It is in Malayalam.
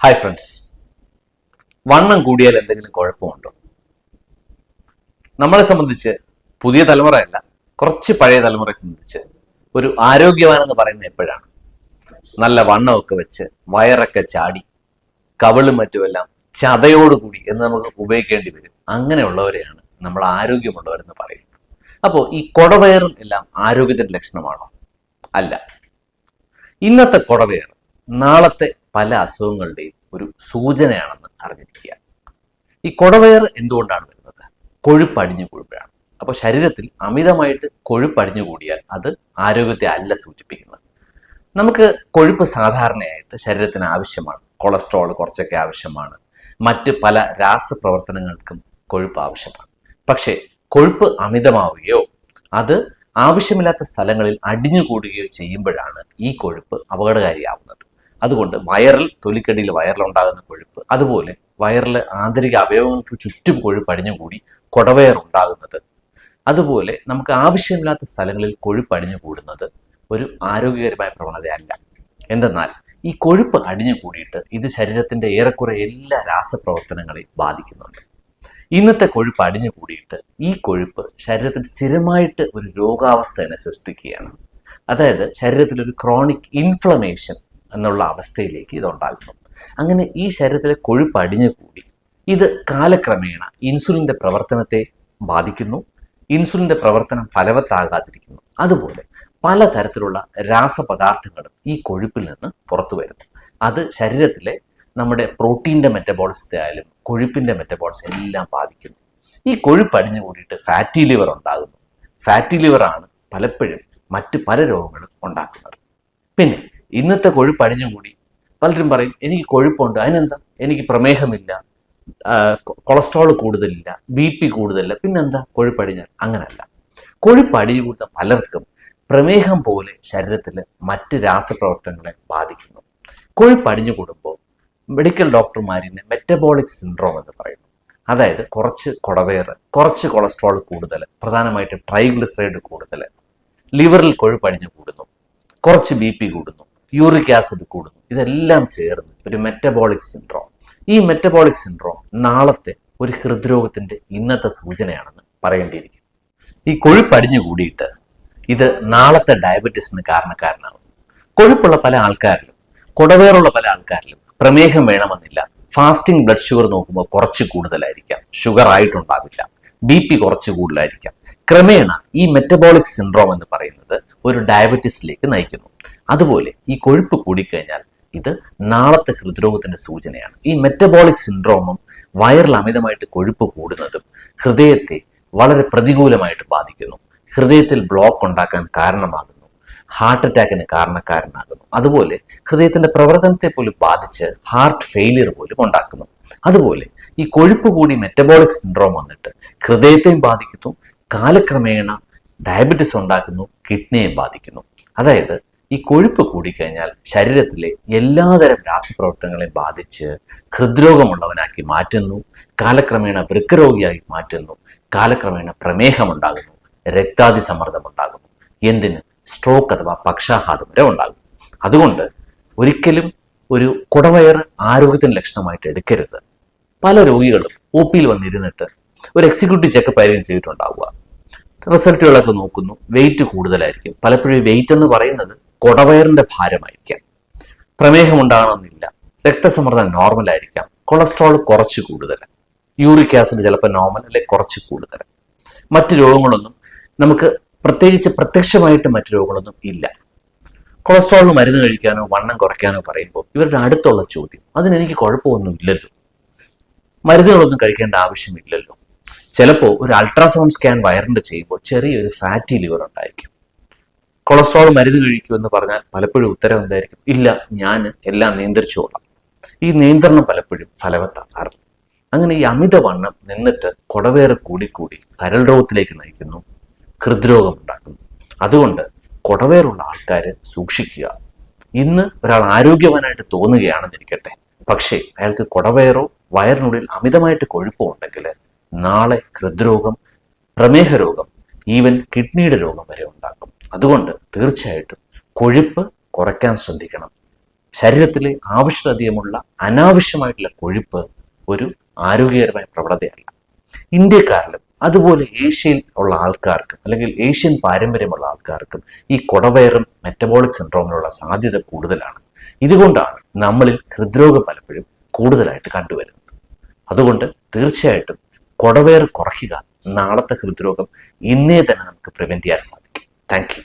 ഹായ് ഫ്രണ്ട്സ്, വണ്ണം കൂടിയാൽ എന്തെങ്കിലും കുഴപ്പമുണ്ടോ? നമ്മളെ സംബന്ധിച്ച്, പുതിയ തലമുറയല്ല, കുറച്ച് പഴയ തലമുറയെ സംബന്ധിച്ച് ഒരു ആരോഗ്യവാനെന്ന് പറയുന്നത് എപ്പോഴാണ്? നല്ല വണ്ണമൊക്കെ വെച്ച് വയറൊക്കെ ചാടി കവിളും മറ്റുമെല്ലാം ചതയോടുകൂടി എന്ന് നമുക്ക് ഉപയോഗിക്കേണ്ടി വരും. അങ്ങനെയുള്ളവരെയാണ് നമ്മൾ ആരോഗ്യമുള്ളവരെന്ന് പറയുന്നത്. അപ്പോൾ ഈ കൊടവയറും എല്ലാം ആരോഗ്യത്തിന്റെ ലക്ഷണമാണോ? അല്ല. ഇന്നത്തെ കൊടവയർ നാളത്തെ പല അസുഖങ്ങളുടെയും ഒരു സൂചനയാണെന്ന് അറിഞ്ഞിരിക്കുക. ഈ കൊടവയർ എന്തുകൊണ്ടാണ് വരുന്നത്? കൊഴുപ്പടിഞ്ഞു കൂടുമ്പോഴാണ്. അപ്പോൾ ശരീരത്തിൽ അമിതമായിട്ട് കൊഴുപ്പടിഞ്ഞു കൂടിയാൽ അത് ആരോഗ്യത്തെ അല്ല സൂചിപ്പിക്കുന്നത്. നമുക്ക് കൊഴുപ്പ് സാധാരണയായിട്ട് ശരീരത്തിന് ആവശ്യമാണ്. കൊളസ്ട്രോൾ കുറച്ചൊക്കെ ആവശ്യമാണ്. മറ്റ് പല രാസപ്രവർത്തനങ്ങൾക്കും കൊഴുപ്പ് ആവശ്യമാണ്. പക്ഷേ കൊഴുപ്പ് അമിതമാവുകയോ അത് ആവശ്യമില്ലാത്ത സ്ഥലങ്ങളിൽ അടിഞ്ഞുകൂടുകയോ ചെയ്യുമ്പോഴാണ് ഈ കൊഴുപ്പ് അപകടകാരിയാവുന്നത്. അതുകൊണ്ട് തൊലിക്കടിയിൽ വയറിലുണ്ടാകുന്ന കൊഴുപ്പ്, അതുപോലെ വയറിലെ ആന്തരിക അവയവങ്ങൾക്ക് ചുറ്റും കൊഴുപ്പ് അടിഞ്ഞുകൂടി കൊടവയർ ഉണ്ടാകുന്നത്, അതുപോലെ നമുക്ക് ആവശ്യമില്ലാത്ത സ്ഥലങ്ങളിൽ കൊഴുപ്പ് അടിഞ്ഞുകൂടുന്നത് ഒരു ആരോഗ്യകരമായ പ്രവണതയല്ല. എന്തെന്നാൽ ഈ കൊഴുപ്പ് അടിഞ്ഞുകൂടിയിട്ട് ഇത് ശരീരത്തിന്റെ ഏറെക്കുറെ എല്ലാ രാസപ്രവർത്തനങ്ങളെയും ബാധിക്കുന്നുണ്ട്. ഇന്നത്തെ കൊഴുപ്പ് അടിഞ്ഞുകൂടിയിട്ട് ഈ കൊഴുപ്പ് ശരീരത്തിൽ സ്ഥിരമായിട്ട് ഒരു രോഗാവസ്ഥ തന്നെ സൃഷ്ടിക്കുകയാണ്. അതായത് ശരീരത്തിലൊരു ക്രോണിക് ഇൻഫ്ലമേഷൻ എന്നുള്ള അവസ്ഥയിലേക്ക് ഇതുണ്ടാകുന്നു. അങ്ങനെ ഈ ശരീരത്തിലെ കൊഴുപ്പ് അടിഞ്ഞുകൂടി ഇത് കാലക്രമേണ ഇൻസുലിൻ്റെ പ്രവർത്തനത്തെ ബാധിക്കുന്നു. ഇൻസുലിൻ്റെ പ്രവർത്തനം ഫലവത്താകാതിരിക്കുന്നു. അതുപോലെ പലതരത്തിലുള്ള രാസപദാർത്ഥങ്ങളും ഈ കൊഴുപ്പിൽ നിന്ന് പുറത്തു വരുന്നു. അത് ശരീരത്തിലെ നമ്മുടെ പ്രോട്ടീൻ്റെ മെറ്റബോളിസത്തെ ആയാലും കൊഴുപ്പിൻ്റെ മെറ്റബോളിസം എല്ലാം ബാധിക്കുന്നു. ഈ കൊഴുപ്പ് അടിഞ്ഞു കൂടിയിട്ട് ഫാറ്റി ലിവർ ഉണ്ടാകുന്നു. ഫാറ്റി ലിവറാണ് പലപ്പോഴും മറ്റ് പല രോഗങ്ങളും ഉണ്ടാക്കുന്നത്. പിന്നെ ഇന്നത്തെ കൊഴുപ്പ് അടിഞ്ഞുകൂടി പലരും പറയും, എനിക്ക് കൊഴുപ്പുണ്ട്, അതിനെന്താ, എനിക്ക് പ്രമേഹമില്ല, കൊളസ്ട്രോൾ കൂടുതലില്ല, BP കൂടുതലില്ല, പിന്നെന്താ കൊഴുപ്പടിഞ്ഞാൽ? അങ്ങനല്ല. കൊഴുപ്പടിഞ്ഞു കൂടുന്ന പലർക്കും പ്രമേഹം പോലെ ശരീരത്തിൽ മറ്റ് രാസപ്രവർത്തനങ്ങളെ ബാധിക്കുന്നു. കൊഴുപ്പടിഞ്ഞു കൂടുമ്പോൾ മെഡിക്കൽ ഡോക്ടർമാരിനെ മെറ്റബോളിക് സിൻഡ്രോം എന്ന് പറയുന്നു. അതായത് കുറച്ച് കൊടവയർ, കുറച്ച് കൊളസ്ട്രോൾ കൂടുതൽ, പ്രധാനമായിട്ടും ട്രൈഗ്ലിസറൈഡ് കൂടുതൽ, ലിവറിൽ കൊഴുപ്പടിഞ്ഞു കൂടുന്നു, കുറച്ച് BP കൂടുന്നു, യൂറിക് ആസിഡ് കൂടുന്നു, ഇതെല്ലാം ചേർന്ന് ഒരു മെറ്റബോളിക് സിൻഡ്രോം. ഈ മെറ്റബോളിക് സിൻഡ്രോം നാളത്തെ ഒരു ഹൃദ്രോഗത്തിന്റെ ഇന്നത്തെ സൂചനയാണെന്ന് പറയേണ്ടിയിരിക്കും. ഈ കൊഴുപ്പടിഞ്ഞു കൂടിയിട്ട് ഇത് നാളത്തെ ഡയബറ്റീസിന് കാരണക്കാരനാകും. കൊഴുപ്പുള്ള പല ആൾക്കാരിലും കൊടവേറുള്ള പല ആൾക്കാരിലും പ്രമേഹം വേണമെന്നില്ല. ഫാസ്റ്റിംഗ് ബ്ലഡ് ഷുഗർ നോക്കുമ്പോൾ കുറച്ച് കൂടുതലായിരിക്കാം, ഷുഗർ ആയിട്ടുണ്ടാവില്ല, BP കുറച്ച് കൂടുതലായിരിക്കാം. ക്രമേണ ഈ മെറ്റബോളിക് സിൻഡ്രോം എന്ന് പറയുന്നത് ഒരു ഡയബറ്റീസിലേക്ക് നയിക്കുന്നു. അതുപോലെ ഈ കൊഴുപ്പ് കൂടിക്കഴിഞ്ഞാൽ ഇത് നാളത്തെ ഹൃദ്രോഗത്തിന്റെ സൂചനയാണ്. ഈ മെറ്റബോളിക് സിൻഡ്രോമും വയറിൽ അമിതമായിട്ട് കൊഴുപ്പ് കൂടുന്നതും ഹൃദയത്തെ വളരെ പ്രതികൂലമായിട്ട് ബാധിക്കുന്നു. ഹൃദയത്തിൽ ബ്ലോക്ക് ഉണ്ടാക്കാൻ കാരണമാകുന്നു, ഹാർട്ട് അറ്റാക്കിന് കാരണക്കാരനാകുന്നു. അതുപോലെ ഹൃദയത്തിന്റെ പ്രവർത്തനത്തെ പോലും ബാധിച്ച് ഹാർട്ട് ഫെയിലിയർ പോലും ഉണ്ടാക്കുന്നു. അതുപോലെ ഈ കൊഴുപ്പ് കൂടി മെറ്റബോളിക് സിൻഡ്രോം വന്നിട്ട് ഹൃദയത്തെയും ബാധിക്കുന്നു, കാലക്രമേണ ഡയബറ്റിസ് ഉണ്ടാക്കുന്നു, കിഡ്നിയെയും ബാധിക്കുന്നു. അതായത് ഈ കൊഴുപ്പ് കൂടിക്കഴിഞ്ഞാൽ ശരീരത്തിലെ എല്ലാതരം രാസപ്രവർത്തനങ്ങളെ ബാധിച്ച് ഹൃദ്രോഗമുള്ളവനാക്കി മാറ്റുന്നു, കാലക്രമേണ വൃക്കരോഗിയായി മാറ്റുന്നു, കാലക്രമേണ പ്രമേഹമുണ്ടാകുന്നു, രക്താതിസമ്മർദ്ദം ഉണ്ടാകുന്നു, എന്തിന് സ്ട്രോക്ക് അഥവാ പക്ഷാഘാതം വരെ ഉണ്ടാകും. അതുകൊണ്ട് ഒരിക്കലും ഒരു കുടവയർ ആരോഗ്യത്തിന് ലക്ഷണമായിട്ട് എടുക്കരുത്. പല രോഗികളും OP-യിൽ വന്നിരുന്നിട്ട് ഒരു എക്സിക്യൂട്ടീവ് ചെക്കപ്പ് ആയിരിക്കും ചെയ്തിട്ടുണ്ടാവുക. റിസൾട്ടുകളൊക്കെ നോക്കുന്നു, വെയിറ്റ് കൂടുതലായിരിക്കും. പലപ്പോഴും വെയിറ്റ് എന്ന് പറയുന്നത് കൊടവയറിന്റെ ഭാരമായിരിക്കാം. പ്രമേഹം ഉണ്ടാകണമെന്നില്ല, രക്തസമ്മർദ്ദം നോർമൽ ആയിരിക്കാം, കൊളസ്ട്രോൾ കുറച്ച് കൂടുതൽ, യൂറിക് ആസിഡ് ചിലപ്പോൾ നോർമൽ അല്ലെ കുറച്ച് കൂടുതൽ. മറ്റ് രോഗങ്ങളൊന്നും നമുക്ക് പ്രത്യക്ഷമായിട്ട് മറ്റു രോഗങ്ങളൊന്നും ഇല്ല. കൊളസ്ട്രോളിന് മരുന്ന് കഴിക്കാനോ വണ്ണം കുറയ്ക്കാനോ പറയുമ്പോൾ ഇവരുടെ അടുത്തുള്ള ചോദ്യം, അതിനെനിക്ക് കുഴപ്പമൊന്നും ഇല്ലല്ലോ, മരുന്നുകളൊന്നും കഴിക്കേണ്ട ആവശ്യമില്ലല്ലോ. ചിലപ്പോൾ ഒരു അൾട്രാസൗണ്ട് സ്കാൻ വയറിന്റെ ചെയ്യുമ്പോൾ ചെറിയൊരു ഫാറ്റി ലിവർ ഉണ്ടായിരിക്കും. കൊളസ്ട്രോൾ മരുന്ന് കഴിക്കുമെന്ന് പറഞ്ഞാൽ പലപ്പോഴും ഉത്തരം എന്തായിരിക്കും? ഇല്ല, ഞാൻ എല്ലാം നിയന്ത്രിച്ചുകൊള്ളാം. ഈ നിയന്ത്രണം പലപ്പോഴും ഫലവത്താകാറില്ല. അങ്ങനെ ഈ അമിതവണ്ണം നിന്നിട്ട് കൊടവേറ് കൂടിക്കൂടി കരൾ രോഗത്തിലേക്ക് നയിക്കുന്നു, ഹൃദ്രോഗം ഉണ്ടാക്കുന്നു. അതുകൊണ്ട് കൊടവേറുള്ള ആൾക്കാർ സൂക്ഷിക്കുക. ഇന്ന് ഒരാൾ ആരോഗ്യവാനായിട്ട് തോന്നുകയാണെന്നിരിക്കട്ടെ, പക്ഷേ അയാൾക്ക് കൊടവേറോ വയറിനുള്ളിൽ അമിതമായിട്ട് കൊഴുപ്പോ ഉണ്ടെങ്കിൽ നാളെ ഹൃദ്രോഗം, പ്രമേഹ രോഗം, ഈവൻ കിഡ്നിയുടെ രോഗം വരെ ഉണ്ടാക്കും. അതുകൊണ്ട് തീർച്ചയായിട്ടും കൊഴുപ്പ് കുറയ്ക്കാൻ ശ്രദ്ധിക്കണം. ശരീരത്തിൽ ആവശ്യത്തിലധികമുള്ള അനാവശ്യമായിട്ടുള്ള കൊഴുപ്പ് ഒരു ആരോഗ്യകരമായ പ്രവണതയല്ല. ഇന്ത്യക്കാരിലും അതുപോലെ ഏഷ്യയിൽ ഉള്ള ആൾക്കാർക്കും അല്ലെങ്കിൽ ഏഷ്യൻ പാരമ്പര്യമുള്ള ആൾക്കാർക്കും ഈ കുടവയറും മെറ്റബോളിക് സിൻഡ്രോമിനുള്ള സാധ്യത കൂടുതലാണ്. ഇതുകൊണ്ടാണ് നമ്മളിൽ ഹൃദ്രോഗം പലപ്പോഴും കൂടുതലായിട്ട് കണ്ടുവരുന്നത്. അതുകൊണ്ട് തീർച്ചയായിട്ടും കുടവയർ കുറയ്ക്കുക നാളത്തെ ഹൃദ്രോഗം ഇന്നേ തന്നെ നമുക്ക് പ്രിവെന്റ് ചെയ്യാൻ സാധിക്കും. Thank you.